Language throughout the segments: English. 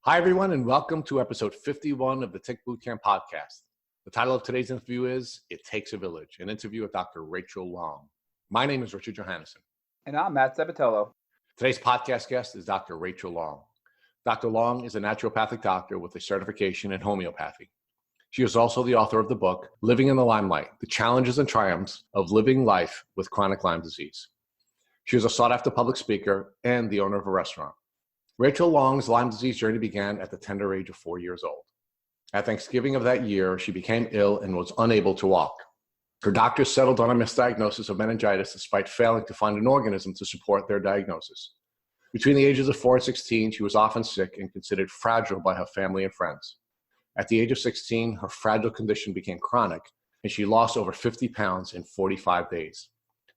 Hi, everyone, and welcome to episode 51 of the Tick Bootcamp podcast. The title of today's interview is It Takes a Village, an interview with Dr. Rachel Long. My name is Richard Johannesson. And I'm Matt Sabatello. Today's podcast guest is Dr. Rachel Long. Dr. Long is a naturopathic doctor with a certification in homeopathy. She is also the author of the book, Living in the Limelight, The Challenges and Triumphs of Living Life with Chronic Lyme Disease. She is a sought-after public speaker and the owner of a restaurant. Rachel Long's Lyme disease journey began at the tender age of 4 years old. At Thanksgiving of that year, she became ill and was unable to walk. Her doctors settled on a misdiagnosis of meningitis despite failing to find an organism to support their diagnosis. Between the ages of 4 and 16, she was often sick and considered fragile by her family and friends. At the age of 16, her fragile condition became chronic, and she lost over 50 pounds in 45 days.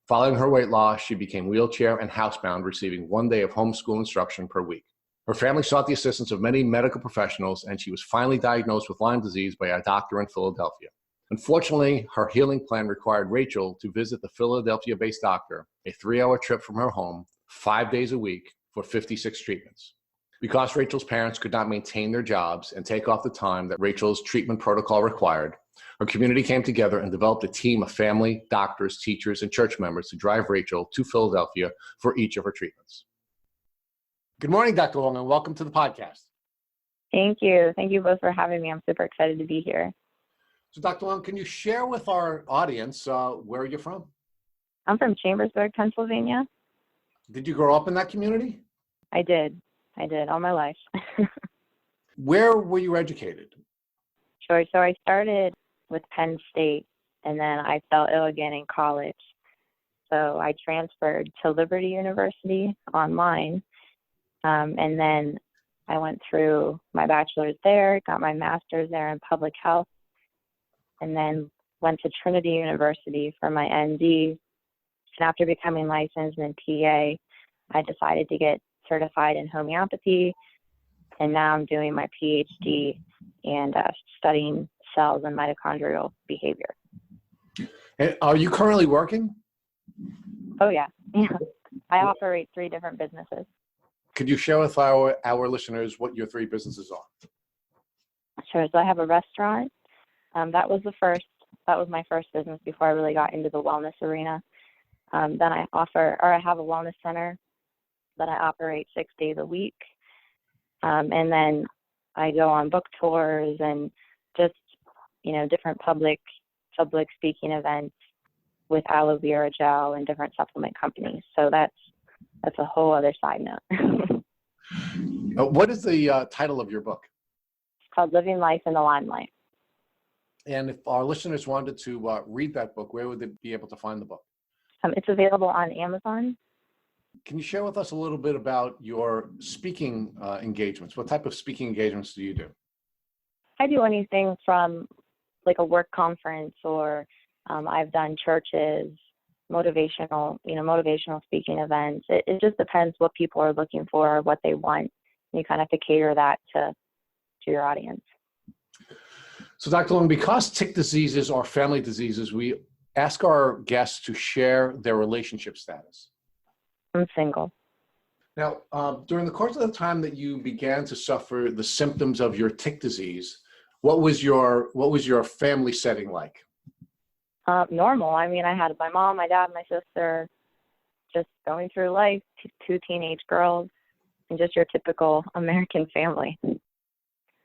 Following her weight loss, she became wheelchair and housebound, receiving 1 day of homeschool instruction per week. Her family sought the assistance of many medical professionals, and she was finally diagnosed with Lyme disease by a doctor in Philadelphia. Unfortunately, her healing plan required Rachel to visit the Philadelphia-based doctor, a 3-hour trip from her home, 5 days a week for 56 treatments. Because Rachel's parents could not maintain their jobs and take off the time that Rachel's treatment protocol required, her community came together and developed a team of family, doctors, teachers, and church members to drive Rachel to Philadelphia for each of her treatments. Good morning, Dr. Long, and welcome to the podcast. Thank you. Thank you both for having me. I'm super excited to be here. So, Dr. Long, can you share with our audience where you're from? I'm from Chambersburg, Pennsylvania. Did you grow up in that community? I did all my life. Where were you educated? Sure. So I started with Penn State, and then I fell ill again in college. So I transferred to Liberty University online. And then I went through my bachelor's there, got my master's there in public health, and then went to Trinity University for my ND. And after becoming licensed in PA, I decided to get certified in homeopathy, and now I'm doing my PhD and studying cells and mitochondrial behavior. And are you currently working? Oh, yeah. I operate 3 different businesses. Could you share with our listeners what your 3 businesses are? Sure. So I have a restaurant. That was my first business before I really got into the wellness arena. Then I have a wellness center that I operate 6 days a week. And then I go on book tours and just, different public speaking events with aloe vera gel and different supplement companies. So that's a whole other side note. What is the title of your book? It's called Living Life in the Limelight. And if our listeners wanted to read that book, where would they be able to find the book? It's available on Amazon. Can you share with us a little bit about your speaking engagements? What type of speaking engagements do you do? I do anything from like a work conference, or I've done churches, motivational speaking events. It just depends what people are looking for, what they want. You kind of have to cater that to your audience. So, Dr. Long, because tick diseases are family diseases, we ask our guests to share their relationship status. I'm single. Now, during the course of the time that you began to suffer the symptoms of your tick disease, what was your family setting like? Normal. I mean, I had my mom, my dad, my sister, just going through life, 2 teenage girls, and just your typical American family.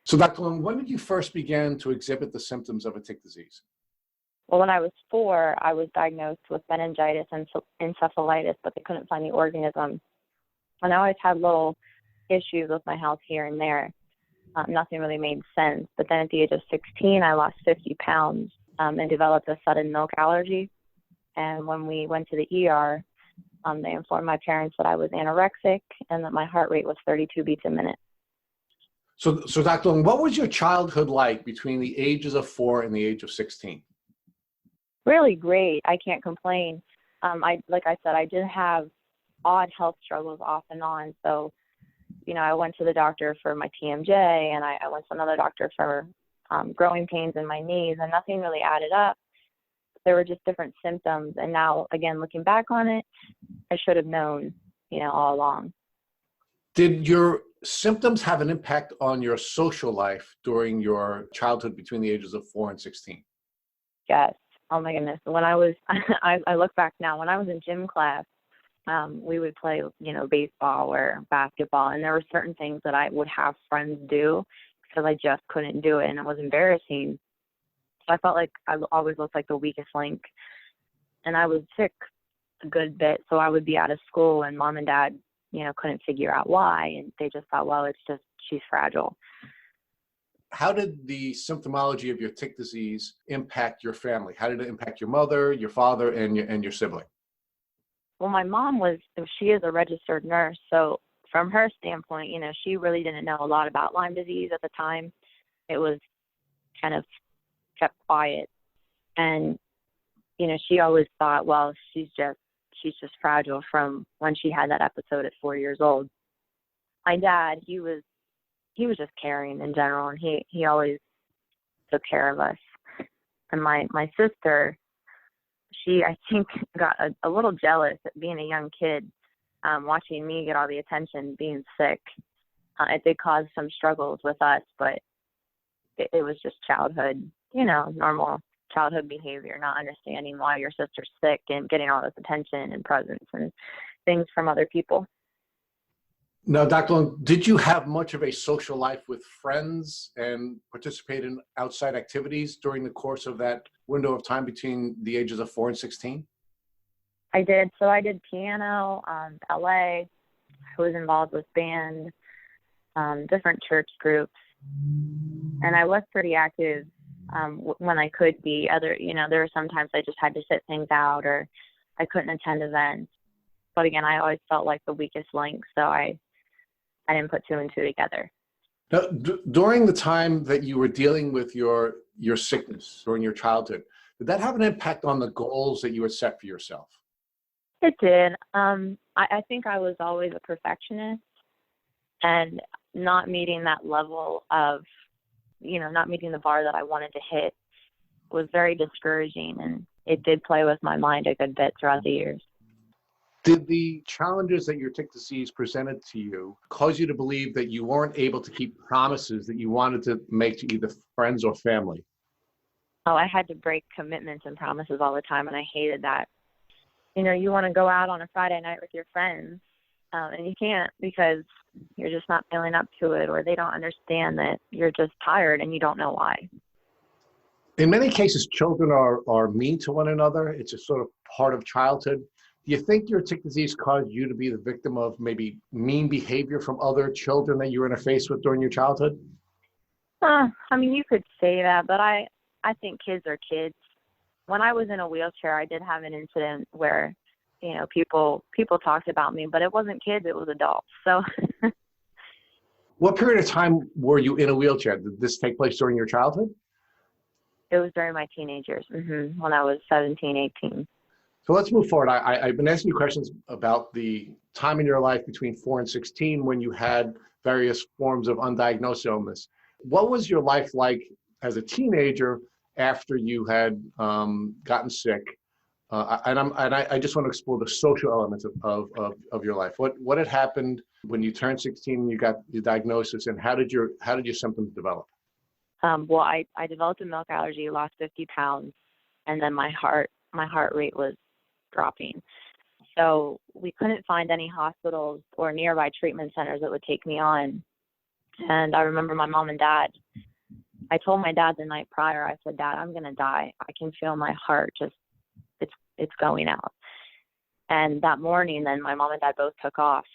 So, Dr. Long, when did you first begin to exhibit the symptoms of a tick disease? Well, when I was 4, I was diagnosed with meningitis and encephalitis, but they couldn't find the organism. And I always had little issues with my health here and there. Nothing really made sense. But then at the age of 16, I lost 50 pounds and developed a sudden milk allergy. And when we went to the ER, they informed my parents that I was anorexic and that my heart rate was 32 beats a minute. So Dr. Long, what was your childhood like between the ages of 4 and the age of 16? Really great. I can't complain. Like I said, I did have odd health struggles off and on. So, I went to the doctor for my TMJ, and I went to another doctor for growing pains in my knees, and nothing really added up. There were just different symptoms. And now, again, looking back on it, I should have known, all along. Did your symptoms have an impact on your social life during your childhood between the ages of 4 and 16. Yes. Oh my goodness. When I was, I look back now, when I was in gym class, we would play, baseball or basketball, and there were certain things that I would have friends do because I just couldn't do it, and it was embarrassing. So I felt like I always looked like the weakest link, and I was sick a good bit, so I would be out of school, and mom and dad, couldn't figure out why, and they just thought, well, it's just she's fragile. How did the symptomology of your tick disease impact your family? How did it impact your mother, your father, and your sibling? Well, my mom she is a registered nurse, so from her standpoint, she really didn't know a lot about Lyme disease at the time. It was kind of kept quiet, and she always thought, well, she's just fragile from when she had that episode at 4 years old. My dad, he was just caring in general, and he always took care of us. And my sister, she, I think, got a little jealous at being a young kid, watching me get all the attention being sick. It did cause some struggles with us, but it was just childhood, normal childhood behavior, not understanding why your sister's sick and getting all this attention and presents and things from other people. Now, Dr. Long, did you have much of a social life with friends and participate in outside activities during the course of that window of time between the ages of 4 and 16? I did. So I did piano, ballet. I was involved with band, different church groups, and I was pretty active when I could be. There were sometimes I just had to sit things out, or I couldn't attend events. But again, I always felt like the weakest link, so I didn't put 2 and 2 together. Now, during the time that you were dealing with your sickness during your childhood, did that have an impact on the goals that you had set for yourself? It did. I think I was always a perfectionist, and not meeting that level of, not meeting the bar that I wanted to hit was very discouraging, and it did play with my mind a good bit throughout the years. Did the challenges that your tick disease presented to you cause you to believe that you weren't able to keep promises that you wanted to make to either friends or family? Oh, I had to break commitments and promises all the time, and I hated that. You want to go out on a Friday night with your friends, and you can't because you're just not feeling up to it, or they don't understand that you're just tired and you don't know why. In many cases, children are mean to one another. It's a sort of part of childhood. Do you think your tick disease caused you to be the victim of maybe mean behavior from other children that you were interfaced with during your childhood? You could say that, but I think kids are kids. When I was in a wheelchair, I did have an incident where, people talked about me, but it wasn't kids, it was adults. So. What period of time were you in a wheelchair? Did this take place during your childhood? It was during my teenage years, when I was 17, 18. So let's move forward. I've been asking you questions about the time in your life between 4 and 16 when you had various forms of undiagnosed illness. What was your life like as a teenager after you had gotten sick? I just want to explore the social elements of your life. What had happened when you turned 16 and you got your diagnosis, and how did your symptoms develop? Well, I developed a milk allergy, lost 50 pounds, and then my heart rate was dropping. So we couldn't find any hospitals or nearby treatment centers that would take me on. And I remember my mom and dad, I told my dad the night prior, I said, Dad, I'm going to die. I can feel my heart it's going out. And that morning, then my mom and dad both took off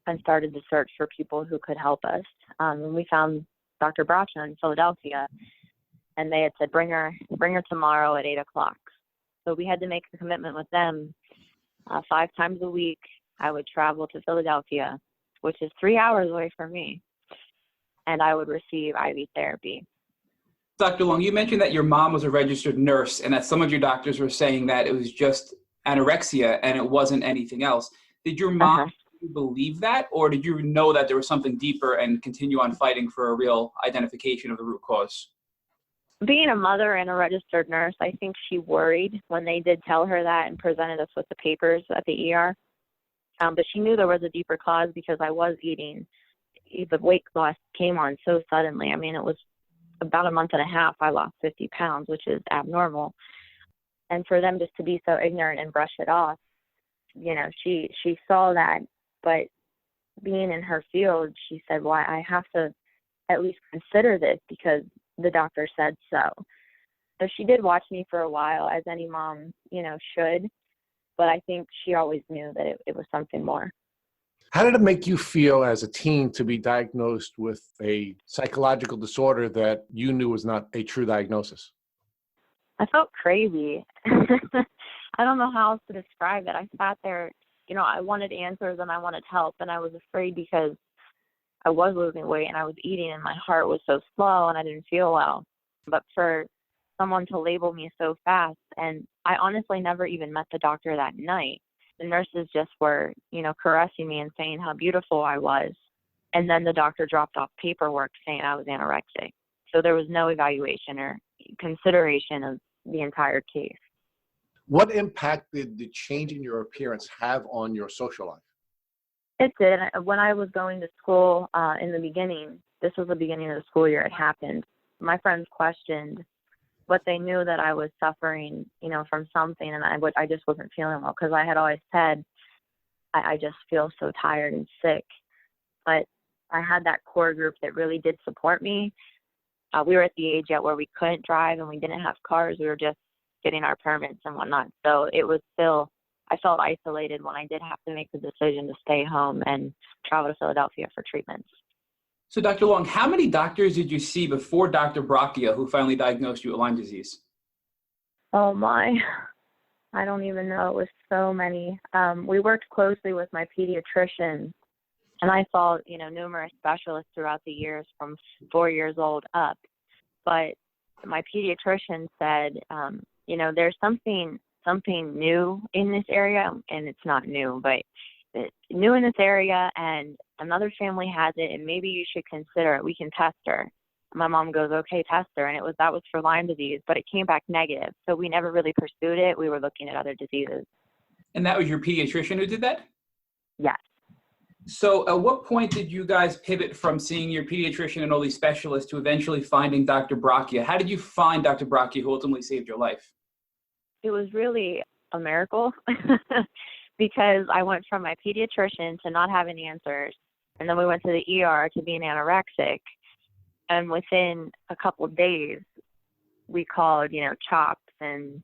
and started to search for people who could help us. And we found Dr. Bracha in Philadelphia, and they had said, bring her tomorrow at 8:00. So we had to make a commitment with them. 5 times a week, I would travel to Philadelphia, which is 3 hours away from me, and I would receive IV therapy. Dr. Long, you mentioned that your mom was a registered nurse and that some of your doctors were saying that it was just anorexia and it wasn't anything else. Did your mom believe that, or did you know that there was something deeper and continue on fighting for a real identification of the root cause? Being a mother and a registered nurse, I think she worried when they did tell her that and presented us with the papers at the ER. But she knew there was a deeper cause because I was eating the weight loss came on so suddenly. I mean, it was about a month and a half, I lost 50 pounds, which is abnormal. And for them just to be so ignorant and brush it off, she saw that, but being in her field, she said, well, I have to at least consider this because the doctor said so. So she did watch me for a while, as any mom, should, but I think she always knew that it was something more. How did it make you feel as a teen to be diagnosed with a psychological disorder that you knew was not a true diagnosis? I felt crazy. I don't know how else to describe it. I sat there, I wanted answers and I wanted help, and I was afraid because I was losing weight and I was eating and my heart was so slow and I didn't feel well. But for someone to label me so fast, and I honestly never even met the doctor that night. The nurses just were, caressing me and saying how beautiful I was. And then the doctor dropped off paperwork saying I was anorexic. So there was no evaluation or consideration of the entire case. What impact did the change in your appearance have on your social life? It did. When I was going to school in the beginning, this was the beginning of the school year, it happened. My friends questioned, but they knew that I was suffering, from something, and I just wasn't feeling well because I had always said, I just feel so tired and sick. But I had that core group that really did support me. We were at the age yet where we couldn't drive and we didn't have cars. We were just getting our permits and whatnot. So it was still, I felt isolated when I did have to make the decision to stay home and travel to Philadelphia for treatments. So Dr. Long, how many doctors did you see before Dr. Bracchia, who finally diagnosed you with Lyme disease? Oh my, I don't even know. It was so many. We worked closely with my pediatrician, and I saw, numerous specialists throughout the years from 4 years old up. But my pediatrician said, there's something new in this area, and it's not new, but it's new in this area, and another family has it, and maybe you should consider it. We can test her. My mom goes, okay, test her. And that was for Lyme disease, but it came back negative. So we never really pursued it. We were looking at other diseases. And that was your pediatrician who did that? Yes. So at what point did you guys pivot from seeing your pediatrician and all these specialists to eventually finding Dr. Bracchia? How did you find Dr. Bracchia, who ultimately saved your life? It was really a miracle because I went from my pediatrician to not having answers. And then we went to the ER to being anorexic. And within a couple of days, we called, CHOPS and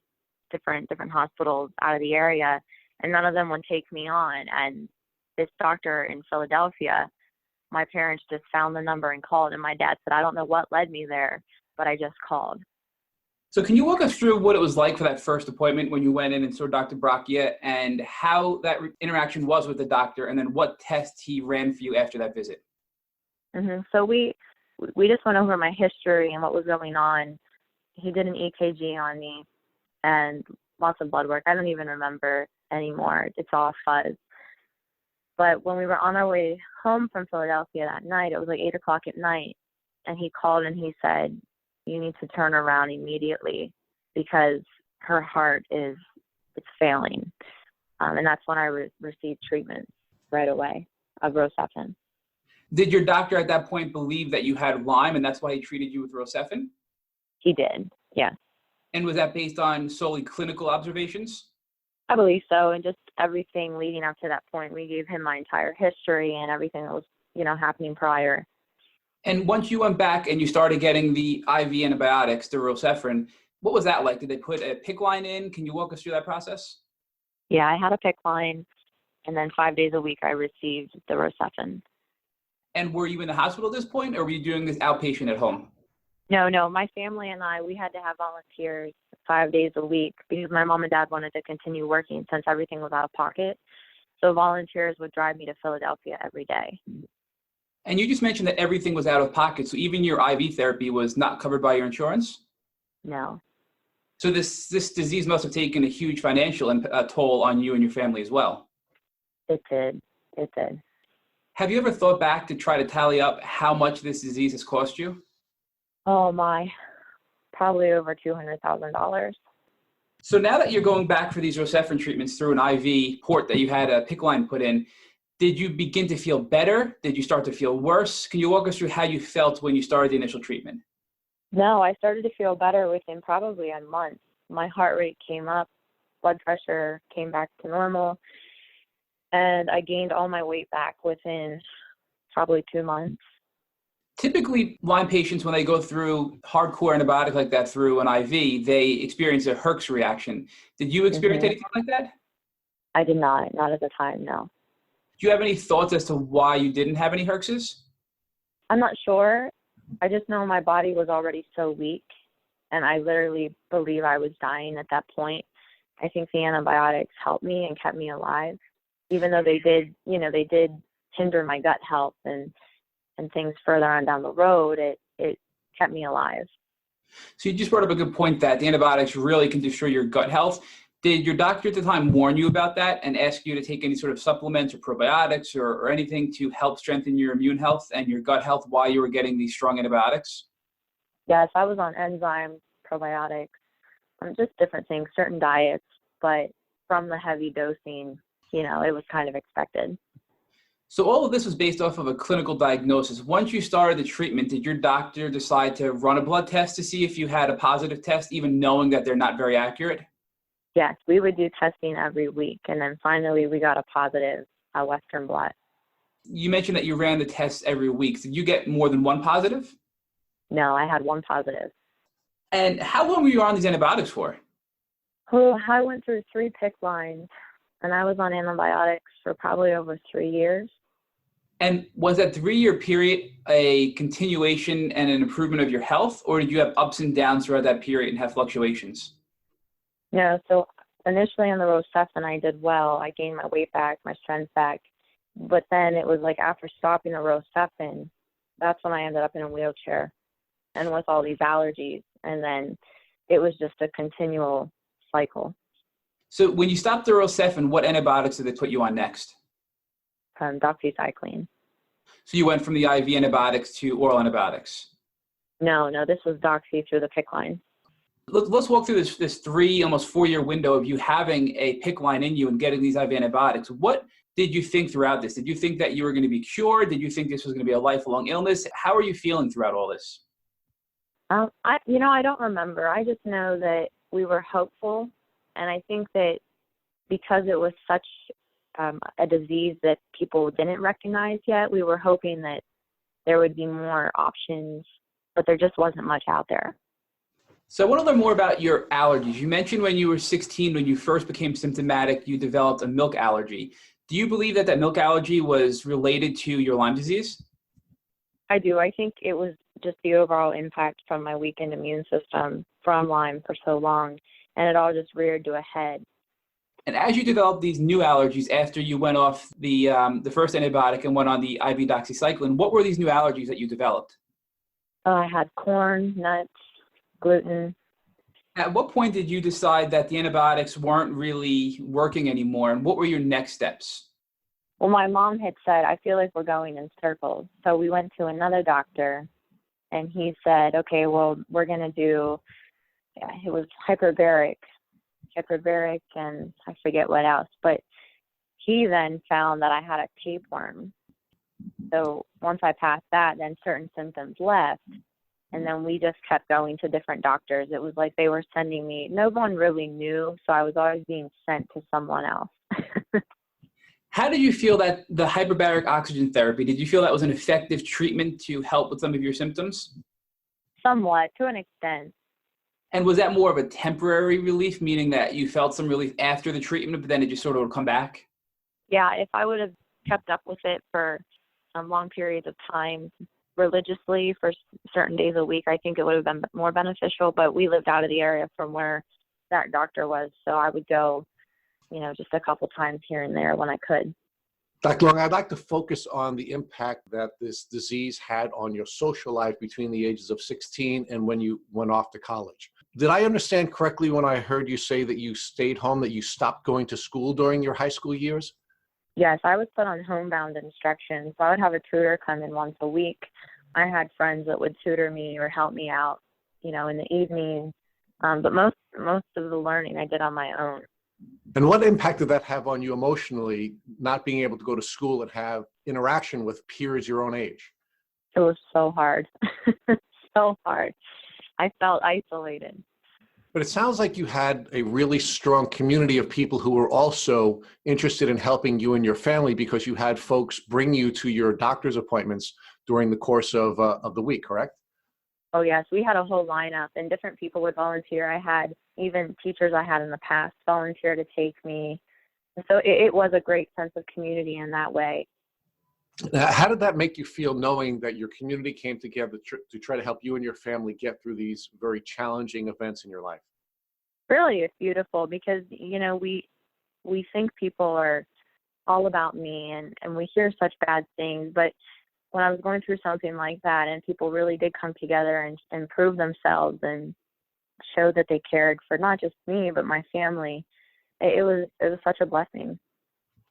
different hospitals out of the area, and none of them would take me on. And this doctor in Philadelphia, my parents just found the number and called, and my dad said, I don't know what led me there, but I just called. So can you walk us through what it was like for that first appointment when you went in and saw Dr. Bracchia, and how that interaction was with the doctor, and then what tests he ran for you after that visit? Mm-hmm. So we just went over my history and what was going on. He did an EKG on me and lots of blood work. I don't even remember anymore. It's all fuzz. But when we were on our way home from Philadelphia that night, it was like 8 o'clock at night, and he called and he said, you need to turn around immediately because her heart it's failing. And that's when I received treatment right away of Rocephin. Did your doctor at that point believe that you had Lyme, and that's why he treated you with Rocephin? He did, yes. And was that based on solely clinical observations? I believe so, and just everything leading up to that point. We gave him my entire history and everything that was, happening prior. And once you went back and you started getting the IV antibiotics, the Rocephin, what was that like? Did they put a PICC line in? Can you walk us through that process? Yeah, I had a PICC line, and then 5 days a week I received the Rocephin. And were you in the hospital at this point, or were you doing this outpatient at home? No, my family and we had to have volunteers 5 days a week because my mom and dad wanted to continue working since everything was out of pocket. So volunteers would drive me to Philadelphia every day. And you just mentioned that everything was out of pocket, so even your IV therapy was not covered by your insurance? No. So this disease must have taken a huge financial toll on you and your family as well. It did. Have you ever thought back to try to tally up how much this disease has cost you? Oh my, probably over $200,000. So now that you're going back for these Rocephin treatments through an IV port that you had a PICC line put in, Did you begin to feel better? Did you start to feel worse? Can you walk us through how you felt when you started the initial treatment? No, I started to feel better within probably a month. My heart rate came up, blood pressure came back to normal, and I gained all my weight back within probably 2 months. Typically, Lyme patients, when they go through hardcore antibiotic like that through an IV, they experience a Herx reaction. Did you experience anything like that? I did not at the time, no. Do you have any thoughts as to why you didn't have any Herxes? I'm not sure. I just know my body was already so weak, and I literally believe I was dying at that point. I think the antibiotics helped me and kept me alive, even though they did hinder my gut health and things further on down the road. It kept me alive. So you just brought up a good point that the antibiotics really can destroy your gut health. Did your doctor at the time warn you about that and ask you to take any sort of supplements or probiotics or anything to help strengthen your immune health and your gut health while you were getting these strong antibiotics? Yes, I was on enzymes, probiotics, just different things, certain diets, but from the heavy dosing, it was kind of expected. So all of this was based off of a clinical diagnosis. Once you started the treatment, did your doctor decide to run a blood test to see if you had a positive test, even knowing that they're not very accurate? Yes, we would do testing every week, and then finally we got a positive Western blot. You mentioned that you ran the tests every week. Did you get more than one positive? No, I had one positive. And how long were you on these antibiotics for? Oh, I went through 3 PICC lines, and I was on antibiotics for probably over 3 years. And was that 3-year period a continuation and an improvement of your health, or did you have ups and downs throughout that period and have fluctuations? No, so initially on the Rocephin, I did well. I gained my weight back, my strength back. But then it was like after stopping the Rocephin, that's when I ended up in a wheelchair and with all these allergies. And then it was just a continual cycle. So when you stopped the Rocephin, what antibiotics did they put you on next? Doxycycline. So you went from the IV antibiotics to oral antibiotics? No, this was Doxy through the PICC line. Let's walk through this 3, almost 4-year window of you having a PICC line in you and getting these IV antibiotics. What did you think throughout this? Did you think that you were going to be cured? Did you think this was going to be a lifelong illness? How are you feeling throughout all this? I don't remember. I just know that we were hopeful, and I think that because it was such a disease that people didn't recognize yet, we were hoping that there would be more options, but there just wasn't much out there. So I want to learn more about your allergies. You mentioned when you were 16, when you first became symptomatic, you developed a milk allergy. Do you believe that milk allergy was related to your Lyme disease? I do. I think it was just the overall impact from my weakened immune system from Lyme for so long, and it all just reared to a head. And as you developed these new allergies after you went off the first antibiotic and went on the IV doxycycline, what were these new allergies that you developed? I had corn, nuts, gluten. At what point did you decide that the antibiotics weren't really working anymore, and what were your next steps? Well, my mom had said, I feel like we're going in circles. So we went to another doctor, and he said, okay, well, we're going to do, it was hyperbaric, and I forget what else. But he then found that I had a tapeworm. So once I passed that, then certain symptoms left. And then we just kept going to different doctors. It was like they were sending me, no one really knew, so I was always being sent to someone else. How did you feel that the hyperbaric oxygen therapy, did you feel that was an effective treatment to help with some of your symptoms? Somewhat, to an extent. And was that more of a temporary relief, meaning that you felt some relief after the treatment, but then it just sort of would come back? Yeah, if I would have kept up with it for long periods of time, religiously for certain days a week, I think it would have been more beneficial, but we lived out of the area from where that doctor was, so I would go, just a couple times here and there when I could. Dr. Long, I'd like to focus on the impact that this disease had on your social life between the ages of 16 and when you went off to college. Did I understand correctly when I heard you say that you stayed home, that you stopped going to school during your high school years? Yes, I was put on homebound instruction, so I would have a tutor come in once a week. I had friends that would tutor me or help me out, in the evening. But most of the learning I did on my own. And what impact did that have on you emotionally, not being able to go to school and have interaction with peers your own age? It was so hard. So hard. I felt isolated. But it sounds like you had a really strong community of people who were also interested in helping you and your family, because you had folks bring you to your doctor's appointments during the course of the week, correct? Oh, yes. We had a whole lineup, and different people would volunteer. I had even teachers I had in the past volunteer to take me. And so it was a great sense of community in that way. Now, how did that make you feel, knowing that your community came together to try to help you and your family get through these very challenging events in your life? Really, it's beautiful because, we think people are all about me, and we hear such bad things. But when I was going through something like that and people really did come together and prove themselves and show that they cared for not just me, but my family, it was such a blessing.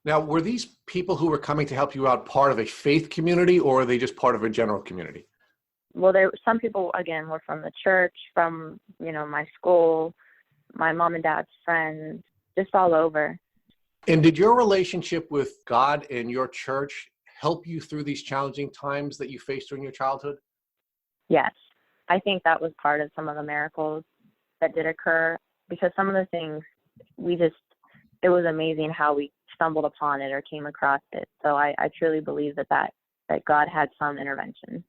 Now, were these people who were coming to help you out part of a faith community, or are they just part of a general community? Well, some people, again, were from the church, from, my school, my mom and dad's friends, just all over. And did your relationship with God and your church help you through these challenging times that you faced during your childhood? Yes. I think that was part of some of the miracles that did occur, because some of the things it was amazing how we stumbled upon it or came across it. So I truly believe that God had some intervention.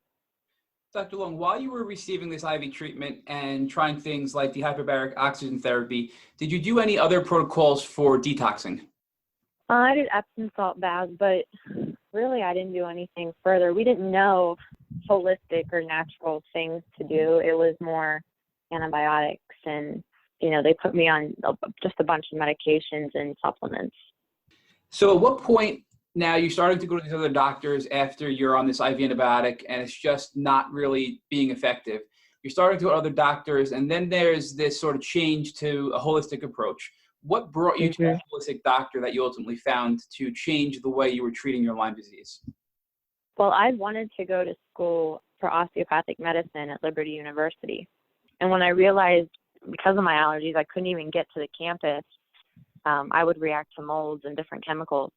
Dr. Long, while you were receiving this IV treatment and trying things like the hyperbaric oxygen therapy, did you do any other protocols for detoxing? I did Epsom salt baths, but really I didn't do anything further. We didn't know holistic or natural things to do. It was more antibiotics, and they put me on just a bunch of medications and supplements. So at what point now you started to go to these other doctors after you're on this IV antibiotic and it's just not really being effective? You're starting to go to other doctors, and then there's this sort of change to a holistic approach. What brought you to a holistic doctor that you ultimately found to change the way you were treating your Lyme disease? Well, I wanted to go to school for osteopathic medicine at Liberty University. And when I realized, because of my allergies, I couldn't even get to the campus, I would react to molds and different chemicals.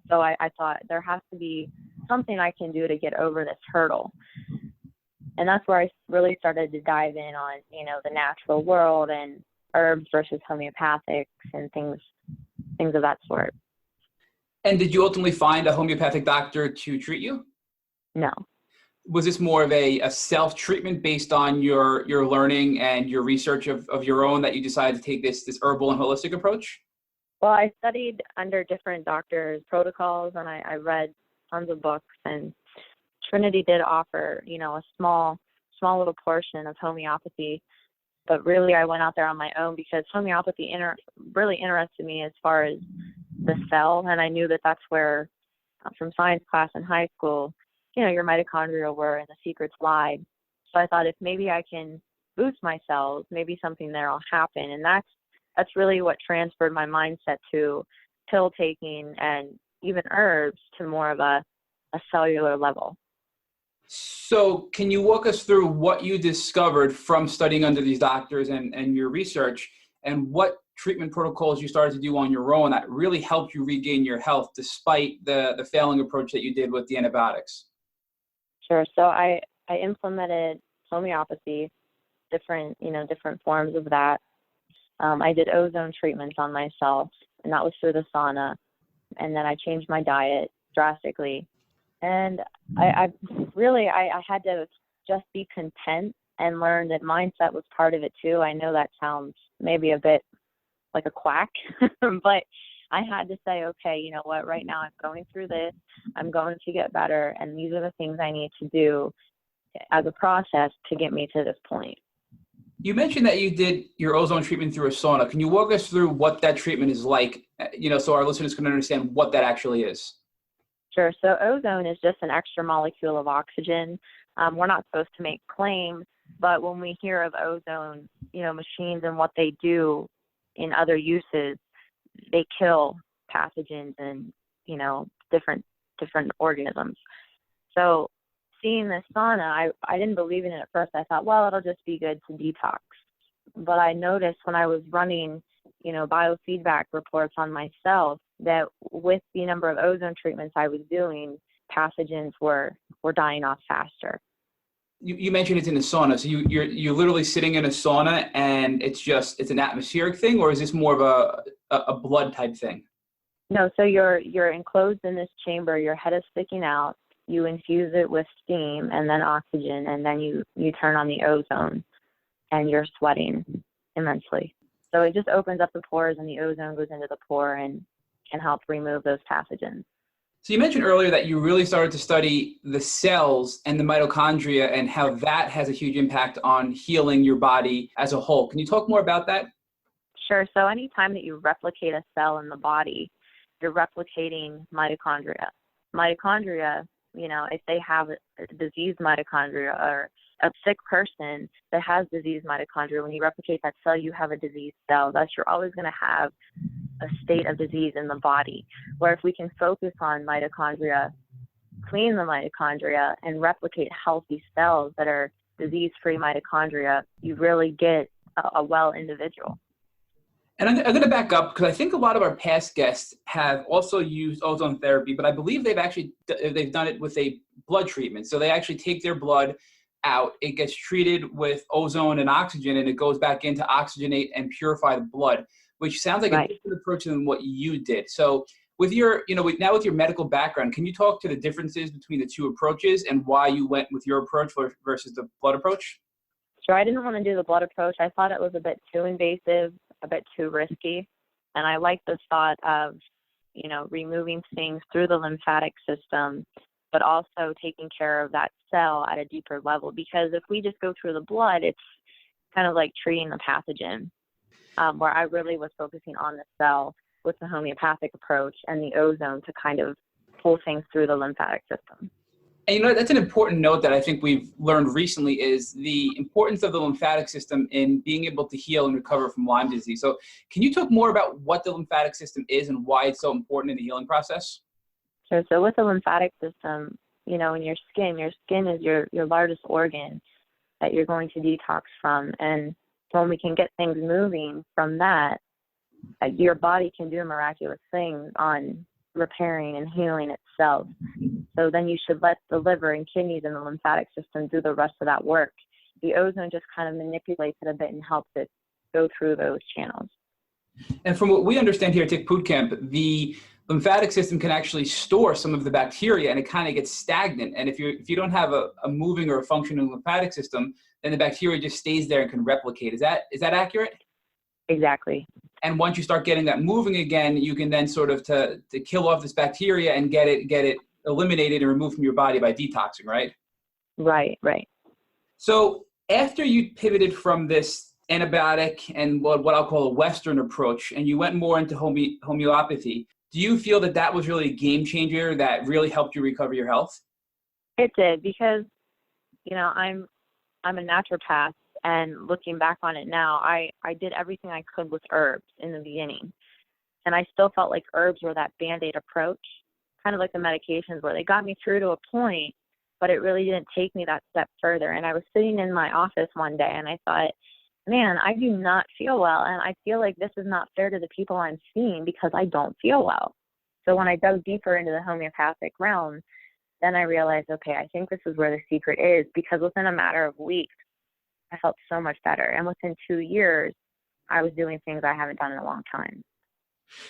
So I thought there has to be something I can do to get over this hurdle. And that's where I really started to dive in on, the natural world and herbs versus homeopathics and things of that sort. And did you ultimately find a homeopathic doctor to treat you? No. Was this more of a self-treatment based on your learning and your research of your own that you decided to take this herbal and holistic approach? Well, I studied under different doctors' protocols, and I read tons of books, and Trinity did offer, a small little portion of homeopathy. But really, I went out there on my own because homeopathy really interested me as far as the cell. And I knew that that's where, from science class in high school, your mitochondria were and the secrets lied. So I thought, if maybe I can boost my cells, maybe something there will happen. And that's really what transferred my mindset to pill taking and even herbs to more of a cellular level. So can you walk us through what you discovered from studying under these doctors and your research, and what treatment protocols you started to do on your own that really helped you regain your health despite the failing approach that you did with the antibiotics? Sure. So I implemented homeopathy, different forms of that. I did ozone treatments on myself, and that was through the sauna. And then I changed my diet drastically. And I had to just be content and learn that mindset was part of it too. I know that sounds maybe a bit like a quack, but I had to say, okay, you know what, right now I'm going through this, I'm going to get better, and these are the things I need to do as a process to get me to this point. You mentioned that you did your ozone treatment through a sauna. Can you walk us through what that treatment is like, so our listeners can understand what that actually is? Sure. So ozone is just an extra molecule of oxygen. We're not supposed to make claims, but when we hear of ozone, machines and what they do in other uses, they kill pathogens and, different organisms. So seeing this sauna, I didn't believe in it at first. I thought, well, it'll just be good to detox. But I noticed when I was running, biofeedback reports on myself that with the number of ozone treatments I was doing, pathogens were dying off faster. You mentioned it's in a sauna, so you're literally sitting in a sauna, and it's an atmospheric thing, or is this more of a blood type thing? No, so you're enclosed in this chamber. Your head is sticking out. You infuse it with steam and then oxygen, and then you turn on the ozone, and you're sweating immensely. So it just opens up the pores, and the ozone goes into the pore and can help remove those pathogens. So you mentioned earlier that you really started to study the cells and the mitochondria and how that has a huge impact on healing your body as a whole. Can you talk more about that? Sure. So anytime that you replicate a cell in the body, you're replicating mitochondria. Mitochondria, if they have a diseased mitochondria or a sick person that has diseased mitochondria, when you replicate that cell, you have a diseased cell. Thus, you're always going to have a state of disease in the body. Where if we can focus on mitochondria, clean the mitochondria, and replicate healthy cells that are disease-free mitochondria, you really get a well individual. And I'm going to back up because I think a lot of our past guests have also used ozone therapy, but I believe they've done it with a blood treatment. So they actually take their blood out, it gets treated with ozone and oxygen, and it goes back in to oxygenate and purify the blood, which sounds like a different approach than what you did. So with your, now with your medical background, can you talk to the differences between the two approaches and why you went with your approach versus the blood approach? Sure. I didn't want to do the blood approach. I thought it was a bit too invasive, a bit too risky. And I like the thought of, removing things through the lymphatic system, but also taking care of that cell at a deeper level. Because if we just go through the blood, it's kind of like treating the pathogen, where I really was focusing on the cell with the homeopathic approach and the ozone to kind of pull things through the lymphatic system. And that's an important note that I think we've learned recently is the importance of the lymphatic system in being able to heal and recover from Lyme disease. So can you talk more about what the lymphatic system is and why it's so important in the healing process? Sure. So with the lymphatic system, in your skin is your largest organ that you're going to detox from. And when we can get things moving from that, your body can do miraculous things on repairing and healing itself. So then you should let the liver and kidneys and the lymphatic system do the rest of that work. The ozone just kind of manipulates it a bit and helps it go through those channels. And from what we understand here at Tick Boot Camp, the lymphatic system can actually store some of the bacteria and it kind of gets stagnant. And if you don't have a moving or a functioning lymphatic system, then the bacteria just stays there and can replicate. Is that accurate? Exactly. And once you start getting that moving again, you can then sort of to kill off this bacteria and get it eliminated and removed from your body by detoxing, right? Right. So after you pivoted from this antibiotic and what I'll call a Western approach, and you went more into homeopathy, do you feel that was really a game changer that really helped you recover your health? It did, because, I'm a naturopath. And looking back on it now, I did everything I could with herbs in the beginning. And I still felt like herbs were that Band-Aid approach, kind of like the medications where they got me through to a point, but it really didn't take me that step further. And I was sitting in my office one day and I thought, man, I do not feel well. And I feel like this is not fair to the people I'm seeing because I don't feel well. So when I dug deeper into the homeopathic realm, then I realized, okay, I think this is where the secret is, because within a matter of weeks, I felt so much better. And within 2 years, I was doing things I haven't done in a long time.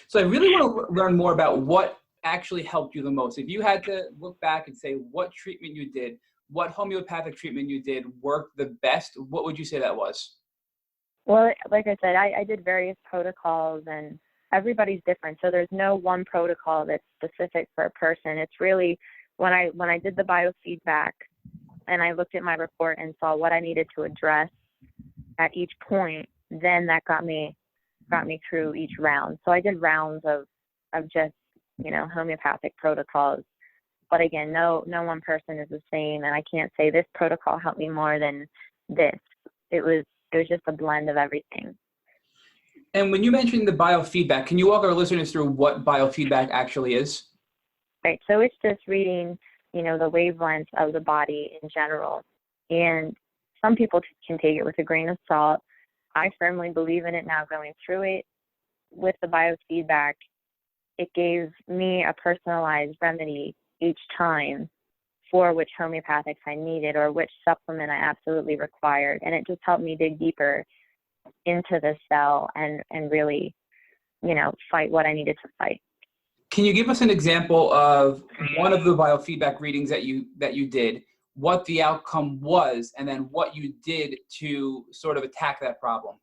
So I really want to learn more about what actually helped you the most. If you had to look back and say what treatment you did, what homeopathic treatment you did worked the best, what would you say that was? Well, like I said, I did various protocols, and everybody's different. So there's no one protocol that's specific for a person. It's really when I did the biofeedback, and I looked at my report and saw what I needed to address at each point, then that got me through each round. So I did rounds of just, homeopathic protocols. But again, no one person is the same, and I can't say this protocol helped me more than this. It was just a blend of everything. And when you mentioned the biofeedback, can you walk our listeners through what biofeedback actually is? Right. So it's just reading the wavelengths of the body in general. And some people can take it with a grain of salt. I firmly believe in it now going through it. with the biofeedback, it gave me a personalized remedy each time for which homeopathics I needed or which supplement I absolutely required. And it just helped me dig deeper into the cell and really, fight what I needed to fight. Can you give us an example of one of the biofeedback readings that you did, what the outcome was, and then what you did to sort of attack that problem?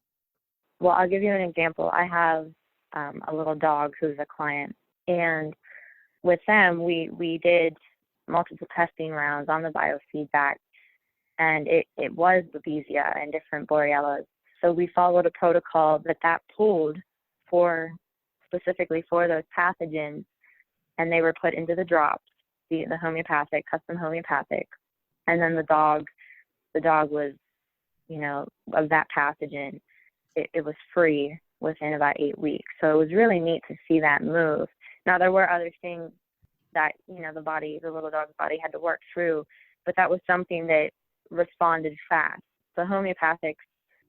Well, I'll give you an example. I have a little dog who's a client, and with them, we did multiple testing rounds on the biofeedback, and it was Babesia and different Borrelias. So we followed a protocol that pulled specifically for those pathogens, and they were put into the drops, the homeopathic, custom homeopathic, and then the dog was, of that pathogen, it was free within about 8 weeks. So it was really neat to see that move. Now there were other things that, the little dog's body had to work through, but that was something that responded fast. So homeopathics,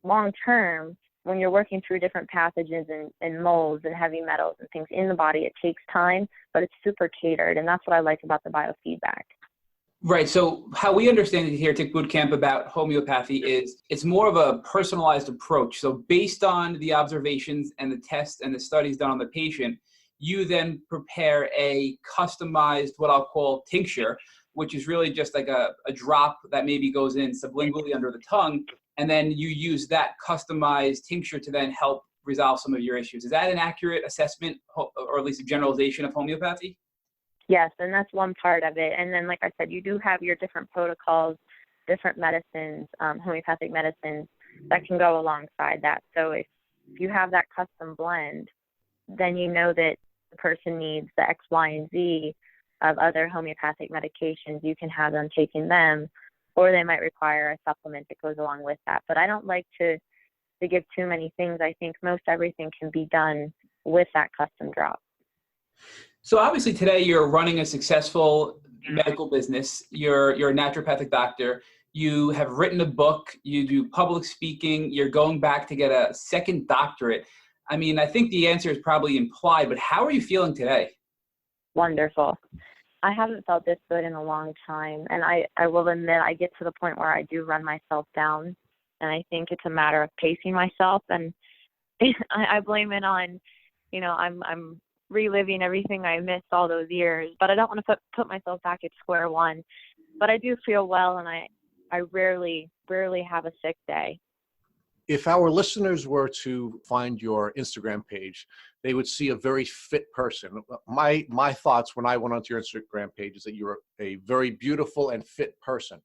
long term, when you're working through different pathogens and molds and heavy metals and things in the body, it takes time, but it's super catered. And that's what I like about the biofeedback. Right. So how we understand it here at Tick Bootcamp about homeopathy is it's more of a personalized approach. So based on the observations and the tests and the studies done on the patient, you then prepare a customized, what I'll call tincture, which is really just like a drop that maybe goes in sublingually under the tongue. And then you use that customized tincture to then help resolve some of your issues. Is that an accurate assessment or at least a generalization of homeopathy? Yes, and that's one part of it. And then, like I said, you do have your different protocols, different medicines, homeopathic medicines that can go alongside that. So if you have that custom blend, then you know that the person needs the X, Y, and Z of other homeopathic medications. You can have them taking them, or they might require a supplement that goes along with that. But I don't like to give too many things. I think most everything can be done with that custom drop. So obviously today you're running a successful medical business. You're a naturopathic doctor. You have written a book. You do public speaking. You're going back to get a second doctorate. I mean, I think the answer is probably implied, but how are you feeling today? Wonderful. I haven't felt this good in a long time. And I will admit, I get to the point where I do run myself down. And I think it's a matter of pacing myself. And I blame it on, I'm reliving everything I missed all those years. But I don't want to put myself back at square one. But I do feel well, and I rarely have a sick day. If our listeners were to find your Instagram page, they would see a very fit person. My thoughts when I went onto your Instagram page is that you're a very beautiful and fit person.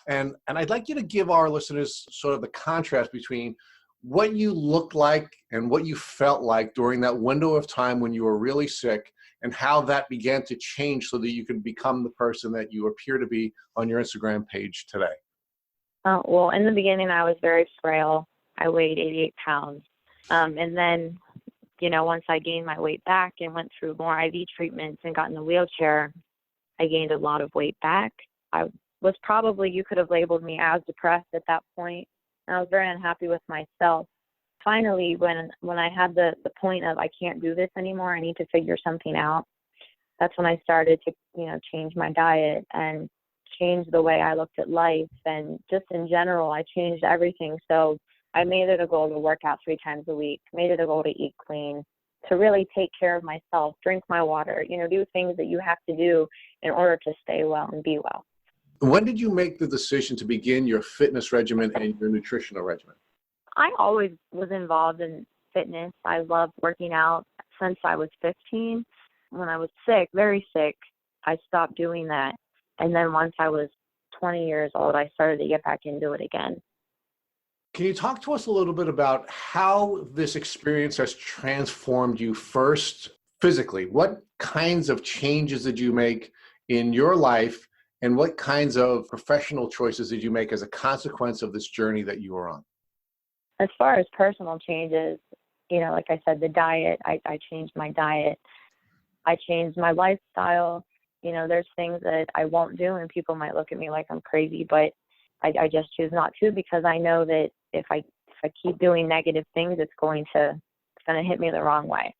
And I'd like you to give our listeners sort of the contrast between what you looked like and what you felt like during that window of time when you were really sick, and how that began to change so that you could become the person that you appear to be on your Instagram page today. Well, in the beginning, I was very frail. I weighed 88 pounds. And then, once I gained my weight back and went through more IV treatments and got in the wheelchair, I gained a lot of weight back. I was probably, you could have labeled me as depressed at that point. And I was very unhappy with myself. Finally, when I had the point of I can't do this anymore, I need to figure something out, that's when I started to, change my diet and change the way I looked at life. And just in general, I changed everything. So I made it a goal to work out 3 times a week, made it a goal to eat clean, to really take care of myself, drink my water, do things that you have to do in order to stay well and be well. When did you make the decision to begin your fitness regimen and your nutritional regimen? I always was involved in fitness. I loved working out since I was 15. When I was sick, very sick, I stopped doing that. And then once I was 20 years old, I started to get back into it again. Can you talk to us a little bit about how this experience has transformed you first physically? What kinds of changes did you make in your life, and what kinds of professional choices did you make as a consequence of this journey that you were on? As far as personal changes, like I said, the diet, I changed my diet. I changed my lifestyle. There's things that I won't do, and people might look at me like I'm crazy, but I just choose not to, because I know that if I keep doing negative things, it's going to going to hit me the wrong way.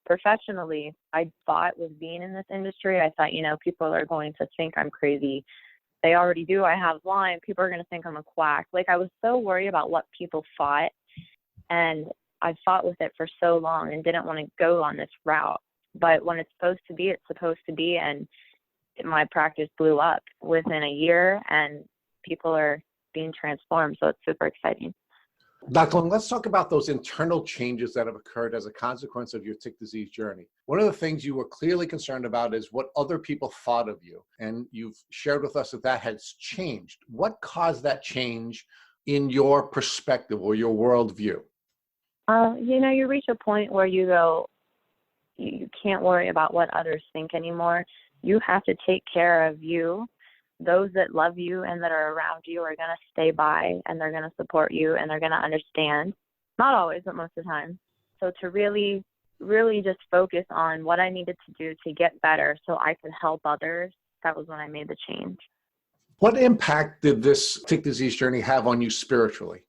Professionally, I thought with being in this industry, I thought, people are going to think I'm crazy. They already do. I have Lyme. People are going to think I'm a quack. Like, I was so worried about what people thought, and I fought with it for so long and didn't want to go on this route. But when it's supposed to be, it's supposed to be, and my practice blew up within a year, and people are being transformed, so it's super exciting. Dr. Long, let's talk about those internal changes that have occurred as a consequence of your tick disease journey. One of the things you were clearly concerned about is what other people thought of you, and you've shared with us that has changed. What caused that change in your perspective or your worldview? You reach a point where you go, you can't worry about what others think anymore. You have to take care of you. Those that love you and that are around you are going to stay by, and they're going to support you, and they're going to understand. Not always, but most of the time. So to really, really just focus on what I needed to do to get better so I could help others, that was when I made the change. What impact did this tick disease journey have on you spiritually?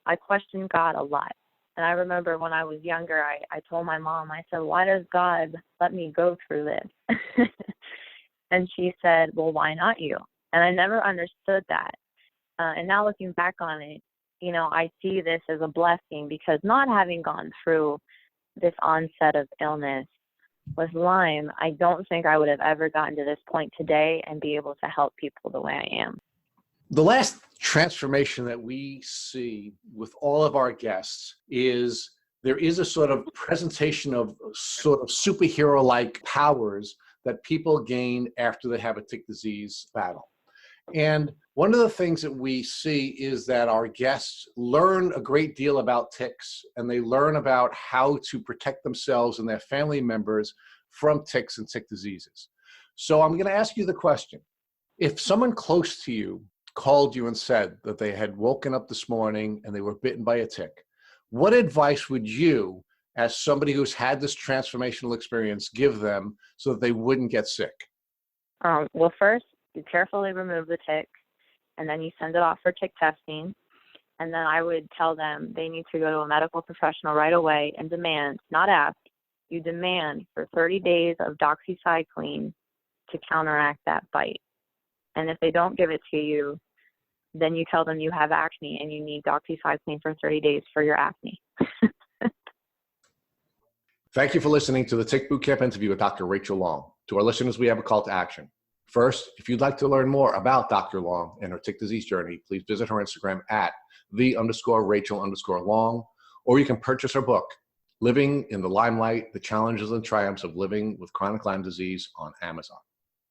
I questioned God a lot. And I remember when I was younger, I told my mom, I said, why does God let me go through this? And she said, well, why not you? And I never understood that. And now looking back on it, I see this as a blessing, because not having gone through this onset of illness with Lyme, I don't think I would have ever gotten to this point today and be able to help people the way I am. The last transformation that we see with all of our guests is there is a sort of presentation of sort of superhero-like powers that people gain after they have a tick disease battle. And one of the things that we see is that our guests learn a great deal about ticks, and they learn about how to protect themselves and their family members from ticks and tick diseases. So I'm going to ask you the question. If someone close to you called you and said that they had woken up this morning and they were bitten by a tick, what advice would you, as somebody who's had this transformational experience, give them so that they wouldn't get sick? Well, first, you carefully remove the tick, and then you send it off for tick testing. And then I would tell them they need to go to a medical professional right away and demand, not ask, you demand for 30 days of doxycycline to counteract that bite. And if they don't give it to you, then you tell them you have acne and you need doxycycline for 30 days for your acne. Thank you for listening to the Tick Bootcamp interview with Dr. Rachel Long. To our listeners, we have a call to action. First, if you'd like to learn more about Dr. Long and her tick disease journey, please visit her Instagram at _Rachel_Long, or you can purchase her book, Living in the Limelight, The Challenges and Triumphs of Living with Chronic Lyme Disease, on Amazon.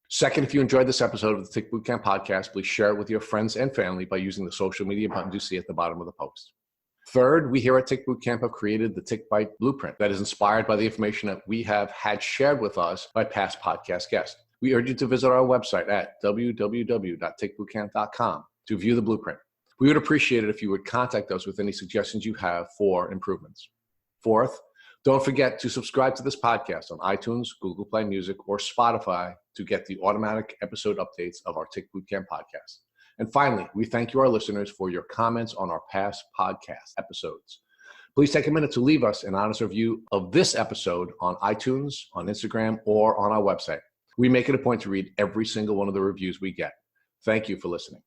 Second, if you enjoyed this episode of the Tick Bootcamp podcast, please share it with your friends and family by using the social media buttons you see at the bottom of the post. Third, we here at Tick Bootcamp have created the Tick Bite Blueprint that is inspired by the information that we have had shared with us by past podcast guests. We urge you to visit our website at www.tickbootcamp.com to view the blueprint. We would appreciate it if you would contact us with any suggestions you have for improvements. Fourth, don't forget to subscribe to this podcast on iTunes, Google Play Music, or Spotify to get the automatic episode updates of our Tick Bootcamp podcast. And finally, we thank you, our listeners, for your comments on our past podcast episodes. Please take a minute to leave us an honest review of this episode on iTunes, on Instagram, or on our website. We make it a point to read every single one of the reviews we get. Thank you for listening.